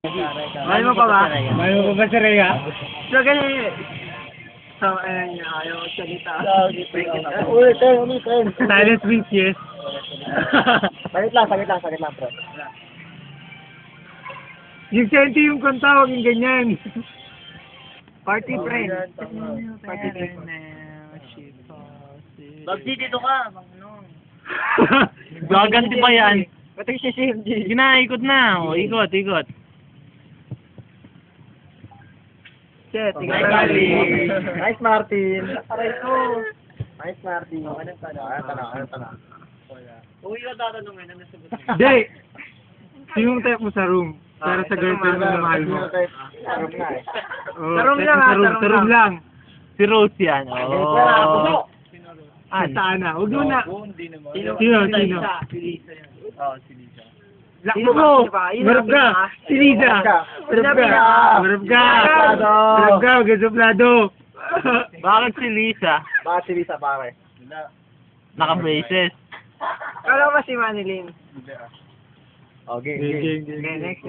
Mahal mo pa ba? Mahal mo pa ba si Rhea? So, ganyan. So, ayan niya. Ayaw salita. Ulitin. Silent witches. Sakit lang, bro. Yung senti yung kanta, huwag yung ganyan. Party friend. Party friend. Babsi, dito ka. Gaganti pa yan. Pati si CMG. Sige na, ikot na. O, ikot. Shit, ikaw Nice, na Martin. gali. Nice, Martin. Aray ko. Nice, Martin. Anong tanong? Uwi ko tatanungin. Ano sagot mo? Hindi. Sinong type mo sa room? Pero sa girlfriend mo na mahal mo. Sarap na eh. Oh, Sa room type lang, mo sa room. sa room Sa room lang. Si Rose yan. Puso. Sa Ana. Huwag mo na. Sino? Sino? Si Lisa yan. Oo, si Lisa. Lakbo mo! Marap ka! Si Liza! Marap ka! Huwag ka suplado! Bakit si Lisa? Bakit si Lisa, pare? Naka-braces. Kala ko ba si Manilyn? Okay. Next.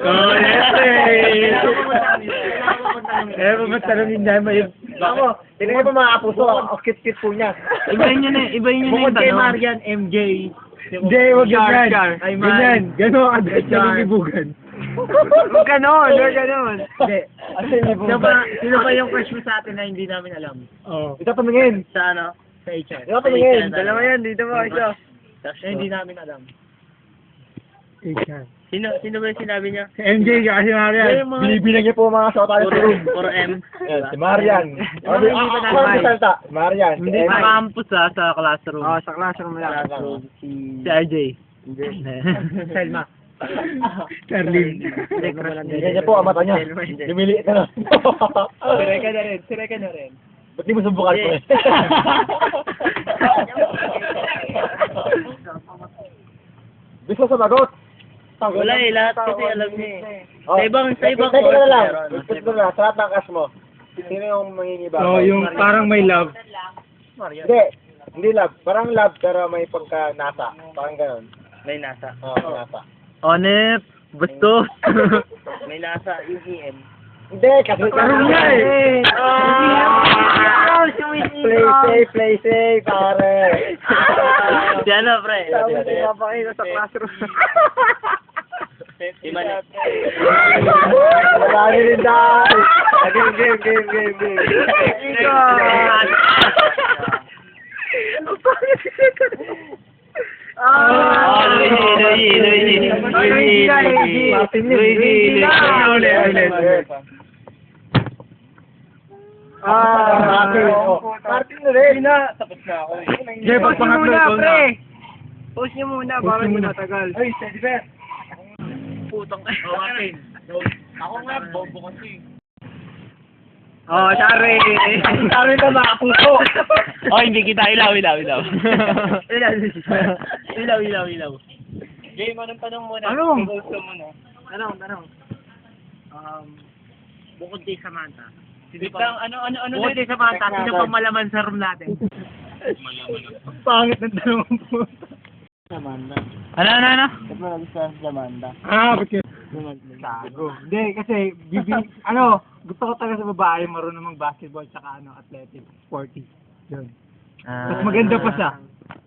Oh, yes! Pumatanongin niya may... Ako, tingnan mo mga kapuso. Ang cute po niya. Ibahin niyo na yung Bukod kay tanong. Marian, MJ. Hindi, huwag ganyan. Ay, Ganyan. Gano'n agad Char. sa bibugan. Huwag ganon. Hindi. Sino ba yung crush mo sa atin na hindi namin alam? Oh. Ito tumingin. Sa ano? Sa HR. Ito tumingin. Dalawa yan, dito mo, isa. Na hindi namin alam. Sino ba yung sinabi niya? Si MJ kasi Marian. Binibilang niya po mga sa tayo sa room. Puro M. Yan, si Marian. Hindi pa Ako ang salta. Marian. Hindi si sa MJ. campus sa classroom. Oo, sa classroom lang. Si RJ. Selma. Charlene. Yan niya po ang mata niya. Lumiliit na. Siray ka na rin. Ba't di mo subukan po eh? Gusto sa bagot. Wala eh, lahat kasi alam niya eh. Oh, Sa ibang teka course, na lang. meron. Gusto na lang. Sa lahat ng cash mo. Sino yung mangingiba? So, yung parang may love. Hindi love. Parang love pero may pagka nasa. Parang ganun. May nasa. Oo, nasa. Onep. Bastos. May nasa, yung EM. Hindi, kasi Parang nga eh. Play safe, pare. Si ano, pre? Pinapakita sa classroom. Iman eh. Wala rin dahil. Game. Martin na rin. Tapos na ako eh. Hindi, pag pangatlo ikaw na. Post niyo muna, Post para niyo hindi muna. matagal. Ay, steady bear. Putang ka. Oo, Martin. Ako nga, bobo kasi. Oh, sorry. Sorry na mga puso. Oh, hindi kita ilaw. Ilaw. Game, anong tanong muna? Anong? Post ka muna. Tanong. Bukod kay Samantha. Ano Bukod kay Samantha, sino pang malaman sa room natin? Pangit ng tanong po. Samantha. Ano? Ba't mo nagustuhan si Samantha? Ba't yun? Gago. Hindi, kasi, gusto ko talaga sa babae, marunong mag-basketball, tsaka athletic, sporty. Yun. Mas maganda pa siya.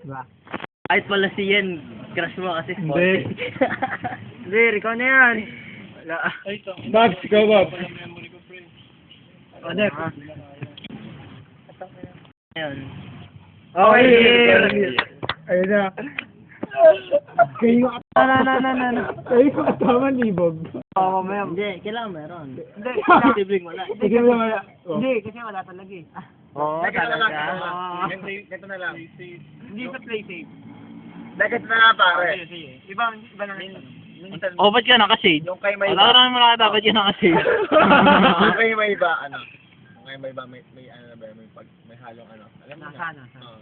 Diba? Kahit pala si Yen, crush mo kasi Hindi. sporty. Hindi, ikaw na yan. Wala. Babs, ikaw, Babs. Ano? Ayun. Okay. Ayun na. Kayo yung kasama libog. Mamaya. Hindi, kailangan meron. Hindi, sibling wala. Sige mo naman. Hindi, kasi wala talaga eh. Oo, talaga. Ito na lang. Hindi sa play safe. Dagat na lang, pare. Iba na minsan. Oh, ba't ka naka-shade? Yung kay may Wala ka naman makakita, ba't ka naka-shade? Yung kay may iba, Yung kay may iba, may ano na ba, may halong ano. Alam mo na. Nasa. Oo,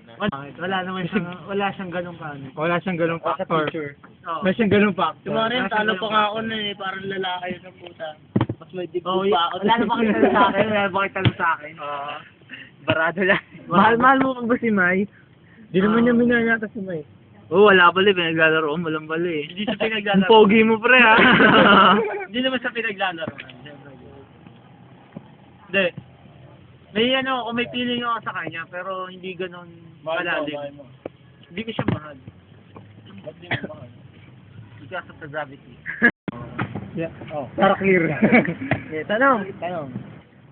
Wala siyang ganun ka. Wala siyang ganong Sa factor. picture. Wala siyang ganong factor. Tumarin, talo pa nga ako na eh. Parang lalaki yun ng puta. Mas may dibdib pa ako. Wala na ba kayo sa akin? Wala na ba kayo talo sa akin? Barado lang. Mahal mo pa ba si Mai? Di naman niya minanyata si Mai. Oo, wala pala eh. Pinaglalaro mo lang pala eh. Hindi sa Ang pinaglalaro. pogi mo pre ha. Hindi naman sa pinaglalaro. Hindi. May ano, kung may feeling ako sa kanya, pero hindi ganon malalim. Hindi ko siya mahal. Ba't di mo mahal? Because of the gravity. Yeah. Oh, para clear. Okay, tanong.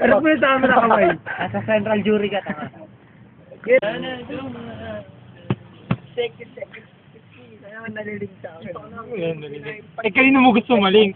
Pero kung yung tama na kamay. Nasa central jury ka, tanga. Eh, kanino mo gusto maling?